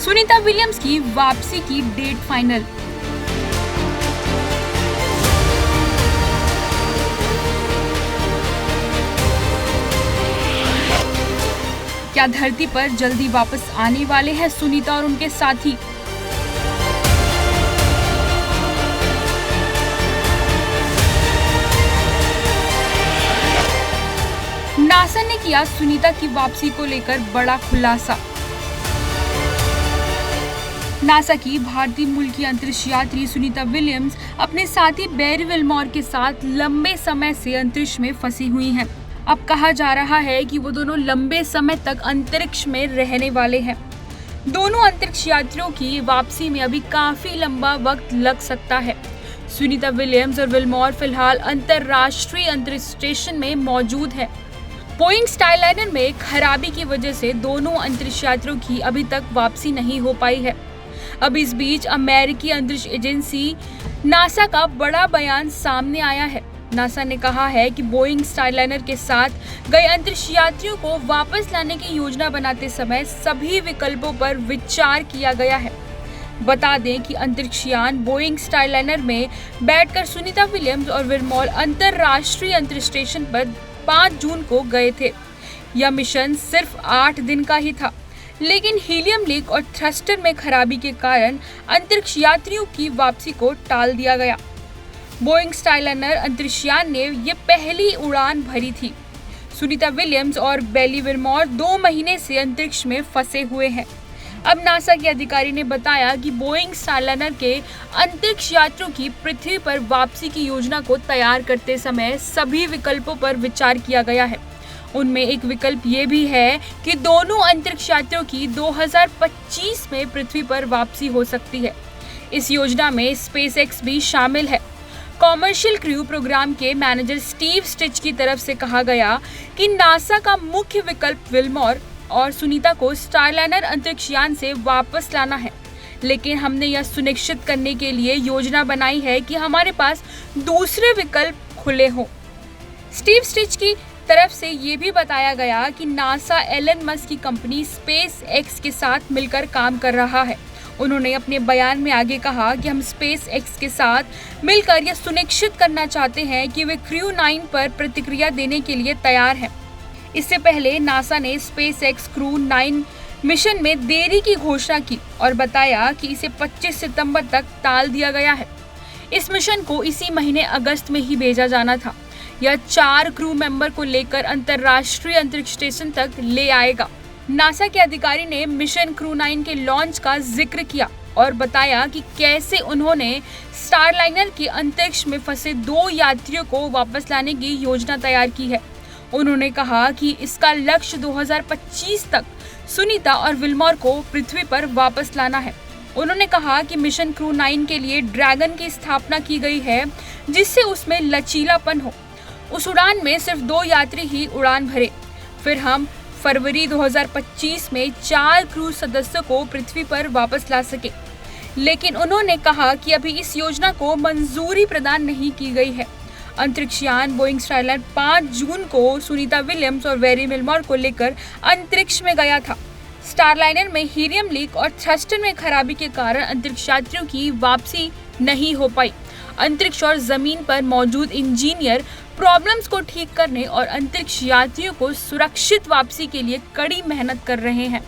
Sunita Williams की वापसी की डेट फाइनल। क्या धरती पर जल्दी वापस आने वाले हैं सुनीता और उनके साथी? नासा ने किया सुनीता की वापसी को लेकर बड़ा खुलासा। नासा की भारतीय मूल की अंतरिक्ष यात्री सुनीता विलियम्स अपने साथी बैरी विल्मोर के साथ लंबे समय से अंतरिक्ष में फंसी हुई हैं। अब कहा जा रहा है कि वो दोनों लंबे समय तक अंतरिक्ष में रहने वाले हैं। दोनों अंतरिक्ष यात्रियों की वापसी में अभी काफी लंबा वक्त लग सकता है। सुनीता विलियम्स और विल्मोर फिलहाल अंतरराष्ट्रीय अंतरिक्ष स्टेशन में मौजूद है। बोइंग स्टारलाइनर में खराबी की वजह से दोनों अंतरिक्ष यात्रियों की अभी तक वापसी नहीं हो पाई है। अब इस बीच अमेरिकी अंतरिक्ष एजेंसी नासा का बड़ा बयान सामने आया है। नासा ने कहा है कि बोइंग स्टारलाइनर के साथ गए अंतरिक्ष यात्रियों को वापस लाने की योजना बनाते समय सभी विकल्पों पर विचार किया गया है। बता दें कि अंतरिक्ष यान बोइंग स्टारलाइनर में बैठकर सुनीता विलियम्स और विल्मोर अंतरराष्ट्रीय अंतरिक्ष स्टेशन पर 5 जून को गए थे। यह मिशन सिर्फ 8 दिन का ही था, लेकिन हीलियम लीक और थ्रस्टर में खराबी के कारण अंतरिक्ष यात्रियों की वापसी को टाल दिया गया। बोइंग स्टारलाइनर अंतरिक्ष यान ने ये पहली उड़ान भरी थी। सुनीता विलियम्स और बैरी विल्मोर 2 महीने से अंतरिक्ष में फंसे हुए हैं। अब नासा के अधिकारी ने बताया कि बोइंग स्टारलाइनर के अंतरिक्ष यात्रियों की पृथ्वी पर वापसी की योजना को तैयार करते समय सभी विकल्पों पर विचार किया गया है। उनमें एक विकल्प ये भी है कि दोनों अंतरिक्ष यात्रियों की 2025 में पृथ्वी पर वापसी हो सकती है। इस योजना में स्पेसएक्स भी शामिल है। कॉमर्शियल क्रू प्रोग्राम के मैनेजर स्टीव स्टिच की तरफ से कहा गया कि नासा का मुख्य विकल्प विल्मोर और सुनीता को स्टारलाइनर अंतरिक्ष यान से वापस लाना है, लेकिन हमने यह सुनिश्चित करने के लिए योजना बनाई है कि हमारे पास दूसरे विकल्प खुले हों। स्टीव स्टिच की तरफ से ये भी बताया गया कि नासा एलन मस्क की कंपनी स्पेस एक्स के साथ मिलकर काम कर रहा है। उन्होंने अपने बयान में आगे कहा कि हम स्पेस एक्स के साथ मिलकर यह सुनिश्चित करना चाहते हैं कि वे क्रू 9 पर प्रतिक्रिया देने के लिए तैयार हैं। इससे पहले नासा ने स्पेस एक्स क्रू 9 मिशन में देरी की घोषणा की और बताया कि इसे 25 सितंबर तक टाल दिया गया है। इस मिशन को इसी महीने अगस्त में ही भेजा जाना था। यह 4 क्रू मेंबर को लेकर अंतरराष्ट्रीय अंतरिक्ष स्टेशन तक ले आएगा। नासा के अधिकारी ने मिशन क्रू 9 के लॉन्च का जिक्र किया और बताया कि कैसे उन्होंने स्टारलाइनर के अंतरिक्ष में फंसे 2 यात्रियों को वापस लाने की योजना तैयार की है। उन्होंने कहा कि इसका लक्ष्य 2025 तक सुनीता और विल्मोर को पृथ्वी पर वापस लाना है। उन्होंने कहा कि मिशन क्रू 9 के लिए ड्रैगन की स्थापना की गई है, जिससे उसमें लचीलापन हो। उस उड़ान में सिर्फ 2 यात्री ही उड़ान भरे। फिर हम फरवरी 2025 में 4 क्रू सदस्यों को पृथ्वी पर वापस ला सके। लेकिन उन्होंने कहा कि अभी इस योजना को मंजूरी प्रदान नहीं की गई है। अंतरिक्ष यान बोइंग स्टारलाइनर 5 जून को सुनीता विलियम्स और बैरी विल्मोर को लेकर अंतरिक्ष में गया था। स्टारलाइनर में हीलियम लीक और थ्रस्टर में खराबी के कारण अंतरिक्ष यात्रियों की वापसी नहीं हो पाई। अंतरिक्ष और जमीन पर मौजूद इंजीनियर प्रॉब्लम्स को ठीक करने और अंतरिक्ष यात्रियों को सुरक्षित वापसी के लिए कड़ी मेहनत कर रहे हैं।